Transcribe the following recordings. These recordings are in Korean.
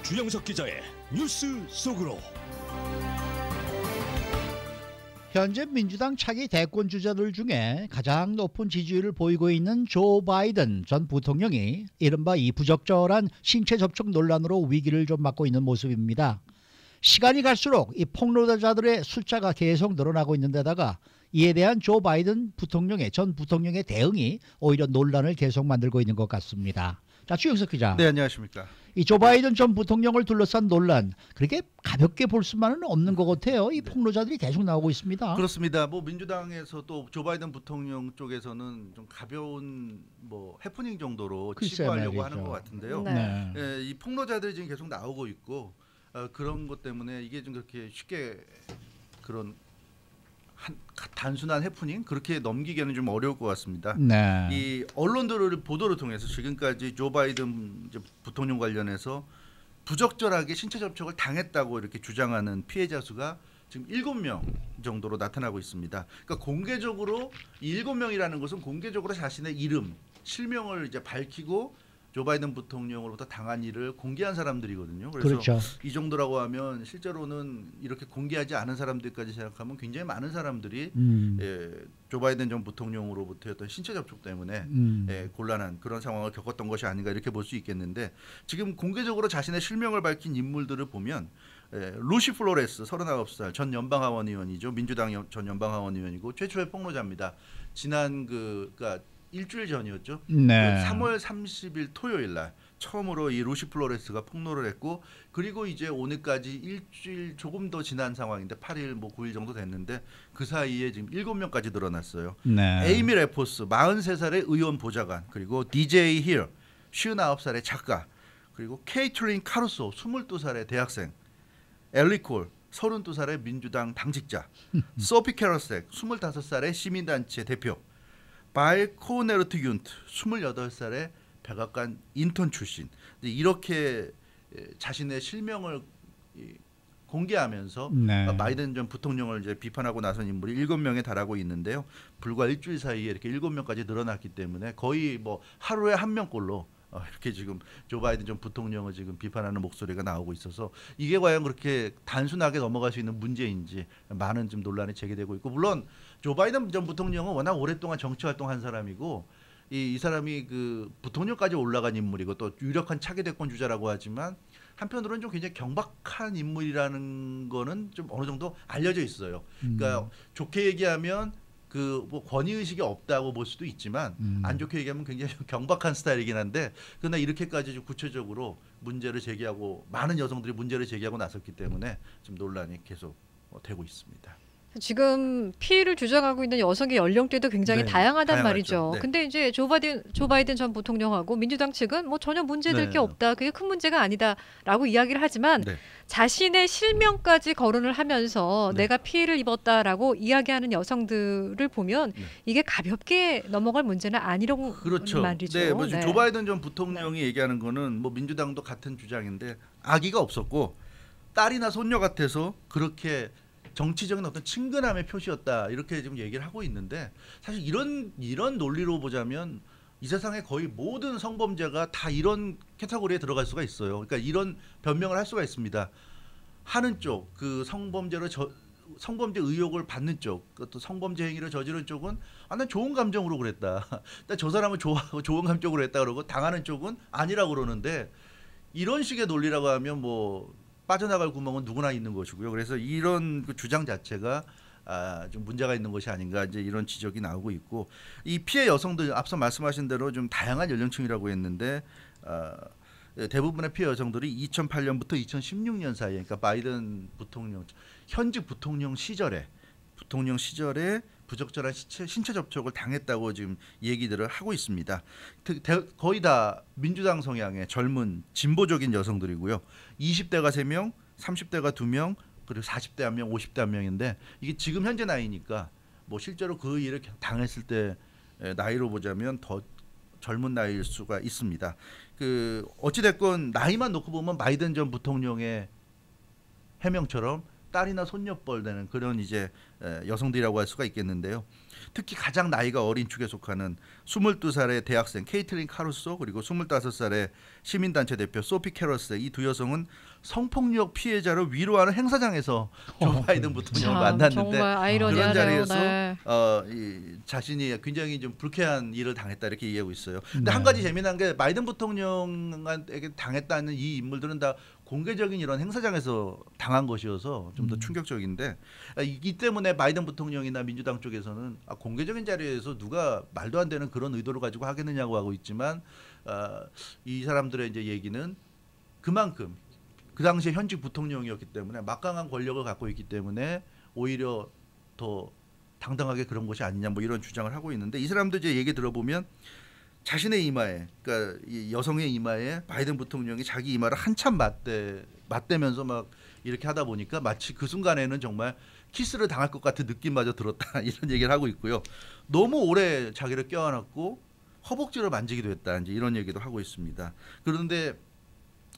주영석 기자의 뉴스 속으로. 현재 민주당 차기 대권 주자들 중에 가장 높은 지지율을 보이고 있는 조 바이든 전 부통령이 이른바 이 부적절한 신체 접촉 논란으로 위기를 좀 맞고 있는 모습입니다. 시간이 갈수록 이 폭로자들의 숫자가 계속 늘어나고 있는 데다가 이에 대한 조 바이든 전 부통령의 대응이 오히려 논란을 계속 만들고 있는 것 같습니다. 자, 주영석 기자. 네, 안녕하십니까. 이 조 바이든 전 부통령을 둘러싼 논란, 그렇게 가볍게 볼 수만은 없는 것 같아요. 이 폭로자들이 계속 나오고 있습니다. 그렇습니다. 뭐 민주당에서 또 조 바이든 부통령 쪽에서는 좀 가벼운 뭐 해프닝 정도로 치부하려고 하는 것 같은데요. 네. 예, 이 폭로자들이 지금 계속 나오고 있고 그런 것 때문에 이게 좀 그렇게 쉽게 그런 단순한 해프닝 그렇게 넘기기는 좀 어려울 것 같습니다. 네. 이 언론들을 보도를 통해서 지금까지 조 바이든 부통령 관련해서 부적절하게 신체 접촉을 당했다고 이렇게 주장하는 피해자 수가 지금 7명 정도로 나타나고 있습니다. 그러니까 공개적으로 이 7명이라는 것은 공개적으로 자신의 이름, 실명을 이제 밝히고 조 바이든 부통령으로부터 당한 일을 공개한 사람들이거든요. 그래서 그렇죠. 이 정도라고 하면 실제로는 이렇게 공개하지 않은 사람들까지 생각하면 굉장히 많은 사람들이 조 바이든 전 부통령으로부터 어떤 신체 접촉 때문에 곤란한 그런 상황을 겪었던 것이 아닌가 이렇게 볼 수 있겠는데, 지금 공개적으로 자신의 실명을 밝힌 인물들을 보면 루시 플로레스 39살 전 연방하원 의원이죠. 민주당 전 연방하원 의원이고 최초의 폭로자입니다. 지난 그러니까 일주일 전이었죠. 네. 3월 30일 토요일 날 처음으로 이 루시 플로레스가 폭로를 했고, 그리고 이제 오늘까지 일주일 조금 더 지난 상황인데 8일 뭐 9일 정도 됐는데 그 사이에 지금 7명까지 늘어났어요. 네. 에이미 레포스 43살의 의원 보좌관, 그리고 DJ 힐 59살의 작가, 그리고 케이틀린 카루소 22살의 대학생, 엘리 콜 32살의 민주당 당직자, 소피 캐러색 25살의 시민단체 대표, 바이 코네르트 균트 28살의 백악관 인턴 출신, 이렇게 자신의 실명을 공개하면서 네. 바이든 전 부통령을 이제 비판하고 나선 인물이 7명에 달하고 있는데요. 불과 일주일 사이에 이렇게 7명까지 늘어났기 때문에 거의 뭐 하루에 한 명꼴로 이렇게 지금 조 바이든 전 부통령을 지금 비판하는 목소리가 나오고 있어서 이게 과연 그렇게 단순하게 넘어갈 수 있는 문제인지 많은 좀 논란이 제기되고 있고, 물론 조 바이든 전 부통령은 워낙 오랫동안 정치 활동한 사람이고 이 사람이 그 부통령까지 올라간 인물이고 또 유력한 차기 대권 주자라고 하지만 한편으로는 좀 굉장히 경박한 인물이라는 거는 좀 어느 정도 알려져 있어요. 그러니까 좋게 얘기하면 그 뭐 권위 의식이 없다고 볼 수도 있지만 안 좋게 얘기하면 굉장히 경박한 스타일이긴 한데, 그러나 이렇게까지 좀 구체적으로 문제를 제기하고 많은 여성들이 문제를 제기하고 나섰기 때문에 좀 논란이 계속 되고 있습니다. 지금 피해를 주장하고 있는 여성의 연령대도 굉장히 네, 다양하단 다양하죠. 말이죠. 네. 근데 이제 조 바이든 전 부통령하고 민주당 측은 뭐 전혀 문제될 네. 게 없다, 그게 큰 문제가 아니다라고 이야기를 하지만 네. 자신의 실명까지 거론을 하면서 네. 내가 피해를 입었다라고 이야기하는 여성들을 보면 이게 가볍게 넘어갈 문제는 아니라고 그렇죠. 말이죠. 네, 뭐 지금 네. 조 바이든 전 부통령이 얘기하는 거는 뭐 민주당도 같은 주장인데, 아기가 없었고 딸이나 손녀 같아서 그렇게 정치적인 어떤 친근함의 표시였다 이렇게 지금 얘기를 하고 있는데, 사실 이런 논리로 보자면 이 세상의 거의 모든 성범죄가 다 이런 캐테고리에 들어갈 수가 있어요. 그러니까 이런 변명을 할 수가 있습니다. 하는 쪽, 그 성범죄 의혹을 받는 쪽, 또 성범죄 행위를 저지른 쪽은 난 좋은 감정으로 그랬다. 저 사람은 좋아하고 좋은 감정으로 했다 그러고 당하는 쪽은 아니라고 그러는데, 이런 식의 논리라고 하면 뭐 빠져나갈 구멍은 누구나 있는 것이고요. 그래서 이런 그 주장 자체가 좀 문제가 있는 것이 아닌가, 이제 이런 지적이 나오고 있고, 이 피해 여성들 앞서 말씀하신 대로 좀 다양한 연령층이라고 했는데 대부분의 피해 여성들이 2008년부터 2016년 사이에, 그러니까 바이든 부통령 현직 부통령 시절에 부적절한 신체 접촉을 당했다고 지금 얘기들을 하고 있습니다. 거의 다 민주당 성향의 젊은 진보적인 여성들이고요. 20대가 3명, 30대가 2명, 그리고 40대 1명, 50대 1명인데 이게 지금 현재 나이니까 뭐 실제로 그 일을 당했을 때 나이로 보자면 더 젊은 나이일 수가 있습니다. 그 어찌 됐건 나이만 놓고 보면 바이든 전 부통령의 해명처럼 딸이나 손녀뻘 되는 그런 이제 여성들이라고 할 수가 있겠는데요. 특히 가장 나이가 어린 축에 속하는 22살의 대학생 케이틀린 카루소 그리고 25살의 시민단체 대표 소피 캐러스 이 두 여성은 성폭력 피해자를 위로하는 행사장에서 조 바이든 부통령을 만났는데 정말 아이러니하네요. 그런 자리에서 네. 자신이 굉장히 좀 불쾌한 일을 당했다 이렇게 이해하고 있어요. 근데 한 가지 재미난 게 바이든 부통령에게 당했다는 이 인물들은 다 공개적인 이런 행사장에서 당한 것이어서 좀 더 충격적인데 이 때문에 바이든 부통령이나 민주당 쪽에서는 공개적인 자리에서 누가 말도 안 되는 그런 의도를 가지고 하겠느냐고 하고 있지만 이 사람들의 이제 얘기는 그만큼 그 당시에 현직 부통령이었기 때문에 막강한 권력을 갖고 있기 때문에 오히려 더 당당하게 그런 것이 아니냐 뭐 이런 주장을 하고 있는데 이 사람들 이제 얘기 들어보면 자신의 이마에 그러니까 이 여성의 이마에 바이든 부통령이 자기 이마를 한참 맞대면서 막 이렇게 하다 보니까 마치 그 순간에는 정말 키스를 당할 것 같은 느낌마저 들었다 이런 얘기를 하고 있고요. 너무 오래 자기를 껴안았고 허벅지를 만지기도 했다 이제 이런 얘기도 하고 있습니다. 그런데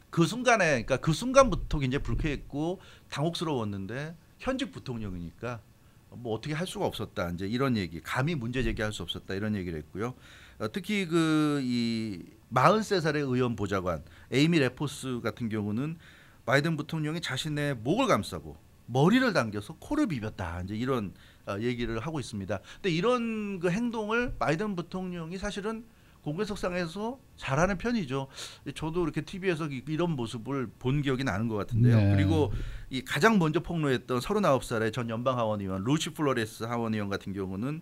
그 순간에 그러니까 그 순간부터 굉장히 불쾌했고 당혹스러웠는데 현직 부통령이니까 뭐 어떻게 할 수가 없었다 이제 이런 얘기 감히 문제 제기할 수 없었다 이런 얘기를 했고요. 특히 그 이 43살의 의원 보좌관 에이미 레포스 같은 경우는 바이든 부통령이 자신의 목을 감싸고 머리를 당겨서 코를 비볐다 이제 이런 얘기를 하고 있습니다. 근데 이런 그 행동을 바이든 부통령이 사실은 공개석상에서 잘하는 편이죠. 저도 이렇게 TV에서 이런 모습을 본 기억이 나는 것 같은데요. 네. 그리고 이 가장 먼저 폭로했던 39살의 전 연방 하원의원 루시 플로레스 하원의원 같은 경우는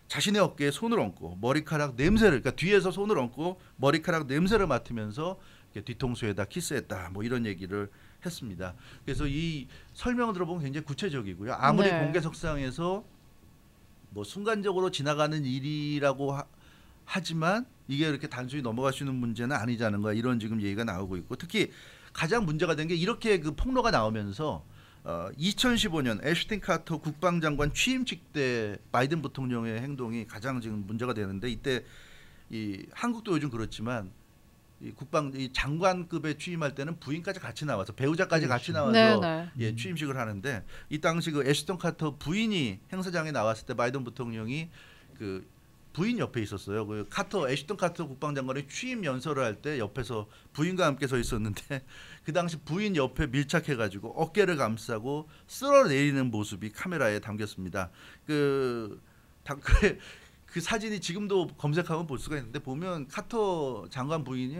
자신의 어깨에 손을 얹고 머리카락 냄새를 그러니까 뒤에서 손을 얹고 머리카락 냄새를 맡으면서 뒤통수에다 키스했다 뭐 이런 얘기를 했습니다. 그래서 이 설명을 들어보면 굉장히 구체적이고요. 아무리 네. 공개석상에서 뭐 순간적으로 지나가는 일이라고 하지만 이게 이렇게 단순히 넘어갈 수 있는 문제는 아니자는 거야. 이런 지금 얘기가 나오고 있고 특히 가장 문제가 된 게 이렇게 그 폭로가 나오면서 2015년 애슈튼 카터 국방장관 취임식 때 바이든 부통령의 행동이 가장 지금 문제가 되는데 이때 이 한국도 요즘 그렇지만 이 장관급에 취임할 때는 부인까지 같이 나와서 배우자까지 같이 나와서 네. 예, 취임식을 하는데 이 당시 그 애슈턴 카터 부인이 행사장에 나왔을 때 바이든 부통령이 그 부인 옆에 있었어요. 그 애슈턴 카터 국방장관이 취임 연설을 할 때 옆에서 부인과 함께 서 있었는데 그 당시 부인 옆에 밀착해가지고 어깨를 감싸고 쓸어내리는 모습이 카메라에 담겼습니다. 그 사진이 지금도 검색하면 볼 수가 있는데 보면 카터 장관 부인이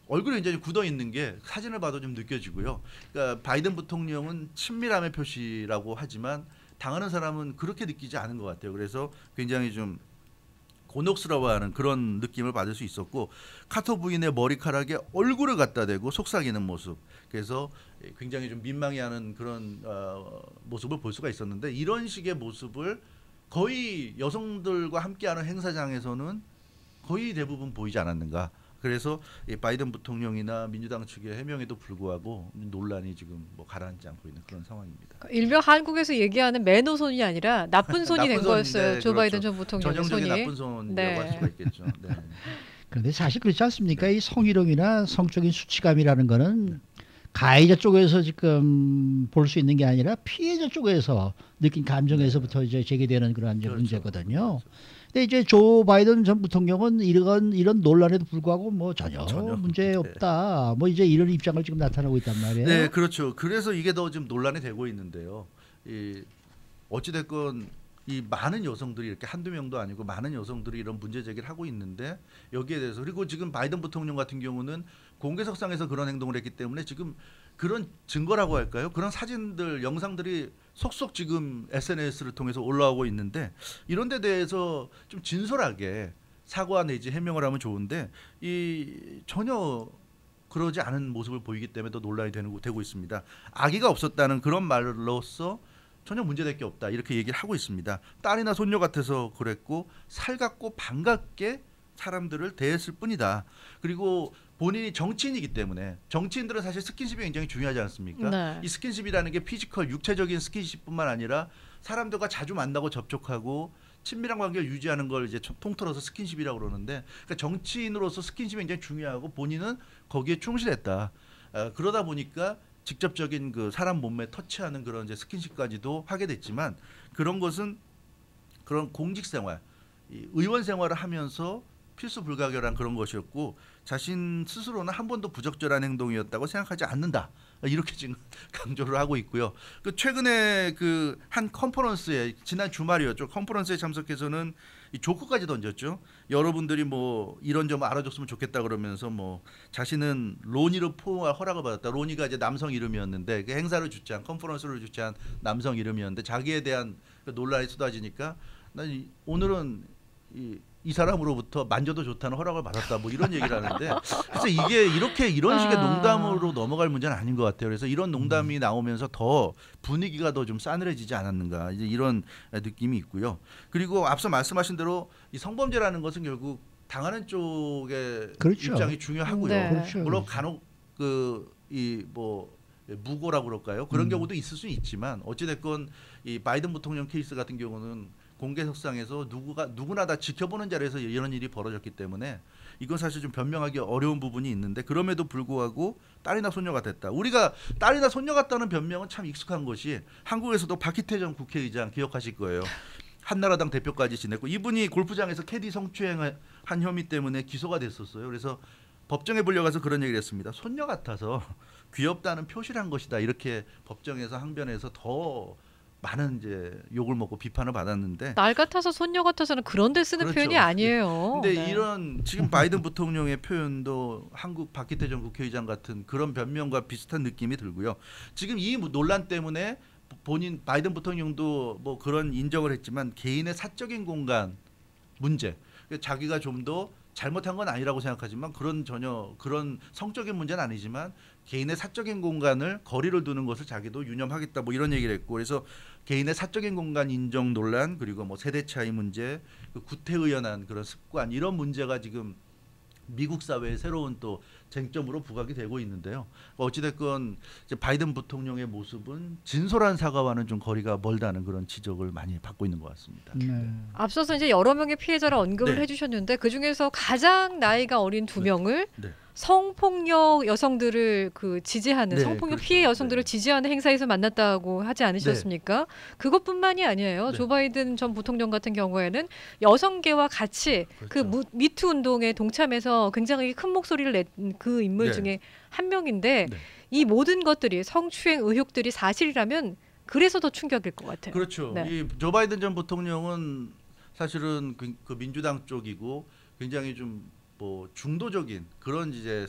얼굴이 굉장히 굳어 있는 게 사진을 봐도 좀 느껴지고요. 그러니까 바이든 부통령은 친밀함의 표시라고 하지만 당하는 사람은 그렇게 느끼지 않은 것 같아요. 그래서 굉장히 좀 곤혹스러워하는 그런 느낌을 받을 수 있었고 카터 부인의 머리카락에 얼굴을 갖다 대고 속삭이는 모습 그래서 굉장히 좀 민망해하는 그런 모습을 볼 수가 있었는데 이런 식의 모습을 거의 여성들과 함께하는 행사장에서는 거의 대부분 보이지 않았는가. 그래서 바이든 부통령이나 민주당 측의 해명에도 불구하고 논란이 지금 뭐 가라앉지 않고 있는 그런 상황입니다. 일명 한국에서 얘기하는 매너손이 아니라 나쁜 손이 된 나쁜 거였어요. 손인데, 조 바이든 그렇죠. 전 부통령의 전형적인 손이. 나쁜 손이라고 네. 할 수가 있겠죠. 네. 그런데 사실 그렇지 않습니까? 이 성희롱이나 성적인 수치감이라는 거는 가해자 쪽에서 지금 볼 수 있는 게 아니라 피해자 쪽에서 느낀 감정에서부터 이제 제기되는 그런 이제 그렇죠. 문제거든요. 근데 이제 조 바이든 전 부통령은 이런 논란에도 불구하고 뭐 전혀 문제 없다. 뭐 이제 이런 입장을 지금 나타나고 있단 말이에요. 네, 그렇죠. 그래서 이게 더 지금 논란이 되고 있는데요. 어찌 됐건 이 많은 여성들이 이렇게 한두 명도 아니고 많은 여성들이 이런 문제 제기를 하고 있는데 여기에 대해서 그리고 지금 바이든 부통령 같은 경우는 공개석상에서 그런 행동을 했기 때문에 지금 그런 증거라고 할까요? 그런 사진들, 영상들이 속속 지금 SNS를 통해서 올라오고 있는데 이런 데 대해서 좀 진솔하게 사과 내지 해명을 하면 좋은데 전혀 그러지 않은 모습을 보이기 때문에 더 논란이 되고 있습니다. 아기가 없었다는 그런 말로써 전혀 문제될 게 없다 이렇게 얘기를 하고 있습니다. 딸이나 손녀 같아서 그랬고 살갑고 반갑게 사람들을 대했을 뿐이다. 그리고 본인이 정치인이기 때문에 정치인들은 사실 스킨십이 굉장히 중요하지 않습니까? 네. 이 스킨십이라는 게 피지컬 육체적인 스킨십뿐만 아니라 사람들과 자주 만나고 접촉하고 친밀한 관계를 유지하는 걸 이제 통틀어서 스킨십이라고 그러는데 그러니까 정치인으로서 스킨십이 굉장히 중요하고 본인은 거기에 충실했다. 그러다 보니까 직접적인 그 사람 몸에 터치하는 그런 이제 스킨십까지도 하게 됐지만 그런 것은 그런 공직 생활, 이 의원 생활을 하면서 필수 불가결한 그런 것이었고 자신 스스로는 한 번도 부적절한 행동이었다고 생각하지 않는다. 이렇게 지금 강조를 하고 있고요. 그 최근에 그 한 컨퍼런스에 지난 주말이었죠. 컨퍼런스에 참석해서는 이 조커까지 던졌죠. 여러분들이 뭐 이런 점 알아줬으면 좋겠다 그러면서 뭐 자신은 로니를 포옹할 허락을 받았다. 로니가 이제 남성 이름이었는데 그 행사를 주최한 컨퍼런스를 주최한 남성 이름이었는데 자기에 대한 그 논란이 쏟아지니까 난 오늘은 이 사람으로부터 만져도 좋다는 허락을 받았다 뭐 이런 얘기를 하는데 그래서 이게 이렇게 이런 식의 농담으로 넘어갈 문제는 아닌 것 같아요. 그래서 이런 농담이 나오면서 더 분위기가 더 좀 싸늘해지지 않았는가 이제 이런 느낌이 있고요. 그리고 앞서 말씀하신 대로 이 성범죄라는 것은 결국 당하는 쪽의 그렇죠. 입장이 중요하고요. 네. 그렇죠. 물론 간혹 그 이 뭐 무고라고 그럴까요? 그런 경우도 있을 수 있지만 어찌됐건 이 바이든 부통령 케이스 같은 경우는 공개석상에서 누구나 다 지켜보는 자리에서 이런 일이 벌어졌기 때문에 이건 사실 좀 변명하기 어려운 부분이 있는데 그럼에도 불구하고 딸이나 손녀가 됐다. 우리가 딸이나 손녀 같다는 변명은 참 익숙한 것이 한국에서도 박희태 전 국회의장 기억하실 거예요. 한나라당 대표까지 지냈고 이분이 골프장에서 캐디 성추행을 한 혐의 때문에 기소가 됐었어요. 그래서 법정에 불려가서 그런 얘기를 했습니다. 손녀 같아서 귀엽다는 표시를 한 것이다. 이렇게 법정에서 항변해서 더 많은 이제 욕을 먹고 비판을 받았는데 날 같아서 손녀 같아서는 그런 데 쓰는 그렇죠. 표현이 아니에요. 근데 네. 이런 지금 바이든 부통령의 표현도 한국 박희태 전 국회의장 같은 그런 변명과 비슷한 느낌이 들고요. 지금 이 논란 때문에 본인 바이든 부통령도 뭐 그런 인정을 했지만 개인의 사적인 공간 문제, 자기가 좀 더 잘못한 건 아니라고 생각하지만 전혀 그런 성적인 문제는 아니지만 개인의 사적인 공간을 거리를 두는 것을 자기도 유념하겠다 뭐 이런 얘기를 했고 그래서 개인의 사적인 공간 인정 논란 그리고 뭐 세대 차이 문제, 그 구태의연한 그런 습관 이런 문제가 지금 미국 사회의 새로운 또 쟁점으로 부각이 되고 있는데요. 어찌됐건 이제 바이든 부통령의 모습은 진솔한 사과와는 좀 거리가 멀다는 그런 지적을 많이 받고 있는 것 같습니다. 네. 앞서서 이제 여러 명의 피해자를 언급을 네. 해주셨는데 그 중에서 가장 나이가 어린 두 명을 네. 성폭력 여성들을 그 지지하는 네, 성폭력 그렇죠. 피해 여성들을 네. 지지하는 행사에서 만났다고 하지 않으셨습니까? 그것뿐만이 아니에요. 네. 조 바이든 전 부통령 같은 경우에는 여성계와 같이 그렇죠. 그 미투 운동에 동참해서 굉장히 큰 목소리를 낸 그 인물 네. 중에 한 명인데 네. 이 모든 것들이 성추행 의혹들이 사실이라면 그래서 더 충격일 것 같아요. 그렇죠. 네. 이 조 바이든 전 부통령은 사실은 그 민주당 쪽이고 굉장히 좀 뭐 중도적인 그런 이제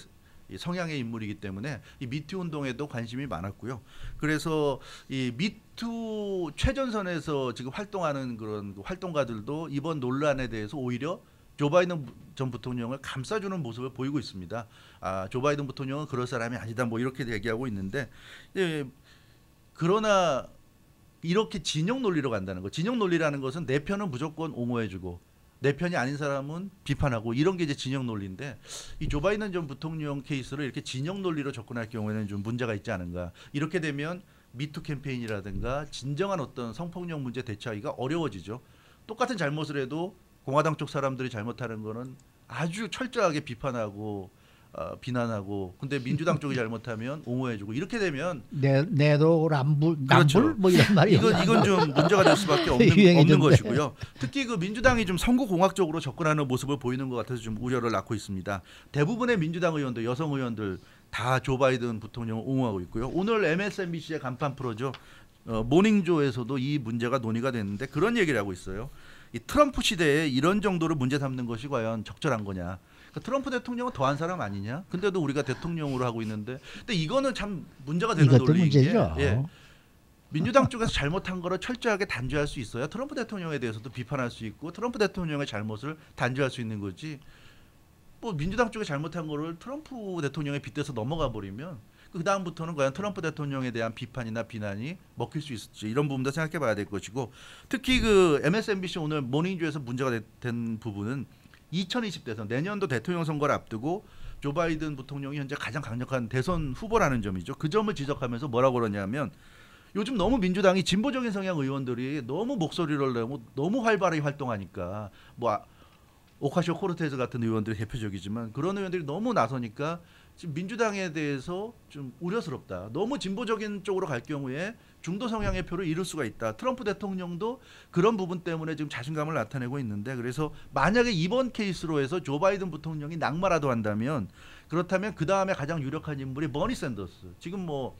이 성향의 인물이기 때문에 이 미투 운동에도 관심이 많았고요. 그래서 이 미투 최전선에서 지금 활동하는 그런 활동가들도 이번 논란에 대해서 오히려 조 바이든 전 부통령을 감싸주는 모습을 보이고 있습니다. 조 바이든 부통령은 그럴 사람이 아니다. 뭐 이렇게 얘기하고 있는데 그러나 이렇게 진영 논리로 간다는 거. 진영 논리라는 것은 내 편은 무조건 옹호해주고 내 편이 아닌 사람은 비판하고 이런 게 이제 진영 논리인데 이 조 바이든 전 부통령 케이스를 이렇게 진영 논리로 접근할 경우에는 좀 문제가 있지 않은가. 이렇게 되면 미투 캠페인이라든가 진정한 어떤 성폭력 문제 대처하기가 어려워지죠. 똑같은 잘못을 해도 공화당 쪽 사람들이 잘못하는 거는 아주 철저하게 비판하고 비난하고 근데 민주당 쪽이 잘못하면 옹호해주고 이렇게 되면 내도 남불 그렇죠. 뭐 이런 말이 이건 좀 문제가 될 수밖에 유행이 없는 좀 것이고요. 특히 그 민주당이 좀 선거공학적으로 접근하는 모습을 보이는 것 같아서 좀 우려를 낳고 있습니다. 대부분의 민주당 의원들, 여성 의원들 다 조 바이든 부통령을 옹호하고 있고요. 오늘 MSNBC의 간판 프로죠. 모닝조에서도 이 문제가 논의가 됐는데 그런 얘기를 하고 있어요. 이 트럼프 시대에 이런 정도로 문제 삼는 것이 과연 적절한 거냐. 트럼프 대통령은 더한 사람 아니냐? 근데도 우리가 대통령으로 하고 있는데, 근데 이거는 참 문제가 되는 이것도 논리인 게 문제죠. 민주당 쪽에서 잘못한 거를 철저하게 단죄할 수 있어야 트럼프 대통령에 대해서도 비판할 수 있고 트럼프 대통령의 잘못을 단죄할 수 있는 거지. 뭐 민주당 쪽에 잘못한 거를 트럼프 대통령에 빗대서 넘어가 버리면 그 다음부터는 과연 트럼프 대통령에 대한 비판이나 비난이 먹힐 수 있을지 이런 부분도 생각해 봐야 될 것이고 특히 그 MSNBC 오늘 모닝조에서 문제가 된 부분은 2020 대선 내년도 대통령 선거를 앞두고 조 바이든 부통령이 현재 가장 강력한 대선 후보라는 점이죠. 그 점을 지적하면서 뭐라고 그러냐면 요즘 너무 민주당이 진보적인 성향 의원들이 너무 목소리를 내고 너무 활발히 활동하니까 뭐 오카시오 코르테즈 같은 의원들이 대표적이지만 그런 의원들이 너무 나서니까 지금 민주당에 대해서 좀 우려스럽다. 너무 진보적인 쪽으로 갈 경우에 중도 성향의 표를 잃을 수가 있다. 트럼프 대통령도 그런 부분 때문에 지금 자신감을 나타내고 있는데 그래서 만약에 이번 케이스로 해서 조 바이든 부통령이 낙마라도 한다면 그렇다면 그 다음에 가장 유력한 인물이 버니 샌더스. 지금 뭐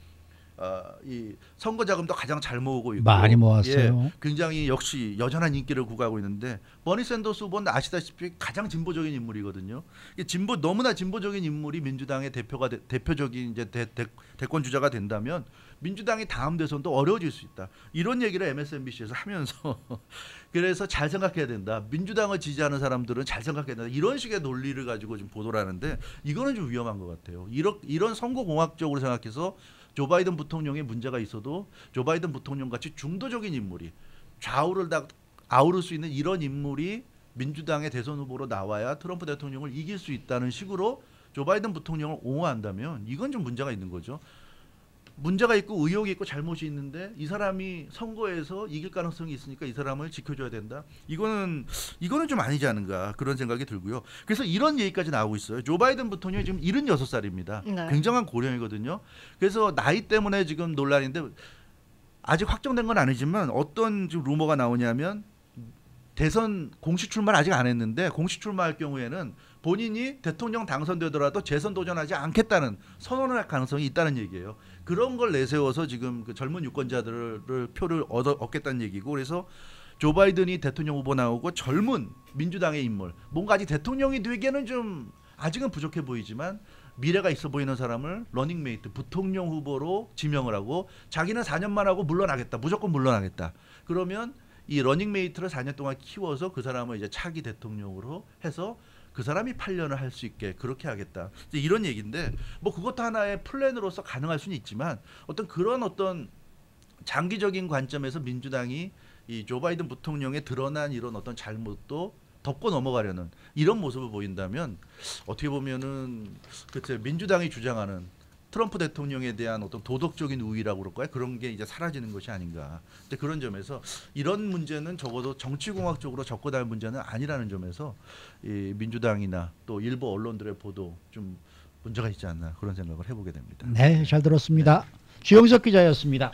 이 선거 자금도 가장 잘 모으고 있고 많이 모았어요. 예, 굉장히 역시 여전한 인기를 구가하고 있는데 버니 샌더스 후보는 아시다시피 가장 진보적인 인물이거든요. 진보 너무나 진보적인 인물이 민주당의 대표적인 이제 대권 주자가 된다면 민주당이 다음 대선도 어려워질 수 있다. 이런 얘기를 MSNBC에서 하면서 그래서 잘 생각해야 된다. 민주당을 지지하는 사람들은 잘 생각해야 된다. 이런 식의 논리를 가지고 지금 보도를 하는데 이거는 좀 위험한 것 같아요. 이런 선거공학적으로 생각해서 조 바이든 부통령의 문제가 있어도 조 바이든 부통령 같이 중도적인 인물이 좌우를 다 아우를 수 있는 이런 인물이 민주당의 대선 후보로 나와야 트럼프 대통령을 이길 수 있다는 식으로 조 바이든 부통령을 옹호한다면 이건 좀 문제가 있는 거죠. 문제가 있고 의혹이 있고 잘못이 있는데 이 사람이 선거에서 이길 가능성이 있으니까 이 사람을 지켜줘야 된다. 이거는 좀 아니지 않은가 그런 생각이 들고요. 그래서 이런 얘기까지 나오고 있어요. 조 바이든 부통령이 지금 76살입니다. 네. 굉장한 고령이거든요. 그래서 나이 때문에 지금 논란인데 아직 확정된 건 아니지만 어떤 지금 루머가 나오냐면 대선 공식 출마를 아직 안 했는데 공식 출마할 경우에는 본인이 대통령 당선되더라도 재선 도전하지 않겠다는 선언을 할 가능성이 있다는 얘기예요. 그런 걸 내세워서 지금 그 젊은 유권자들을 표를 얻겠다는 얘기고 그래서 조 바이든이 대통령 후보 나오고 젊은 민주당의 인물 뭔가 아직 대통령이 되기에는 좀 아직은 부족해 보이지만 미래가 있어 보이는 사람을 러닝메이트 부통령 후보로 지명을 하고 자기는 4년만 하고 물러나겠다. 무조건 물러나겠다. 그러면 이 러닝메이트를 4년 동안 키워서 그 사람을 이제 차기 대통령으로 해서 그 사람이 8년을 할 수 있게 그렇게 하겠다. 이제 이런 얘기인데 뭐 그것도 하나의 플랜으로서 가능할 수는 있지만 어떤 장기적인 관점에서 민주당이 이 조 바이든 부통령에 드러난 이런 어떤 잘못도 덮고 넘어가려는 이런 모습을 보인다면 어떻게 보면은 그때 민주당이 주장하는 트럼프 대통령에 대한 어떤 도덕적인 우위라고 그럴까요? 그런 게 이제 사라지는 것이 아닌가. 근데 그런 점에서 이런 문제는 적어도 정치공학적으로 접근할 문제는 아니라는 점에서 이 민주당이나 또 일부 언론들의 보도 좀 문제가 있지 않나 그런 생각을 해보게 됩니다. 네, 잘 들었습니다. 주영석 기자였습니다.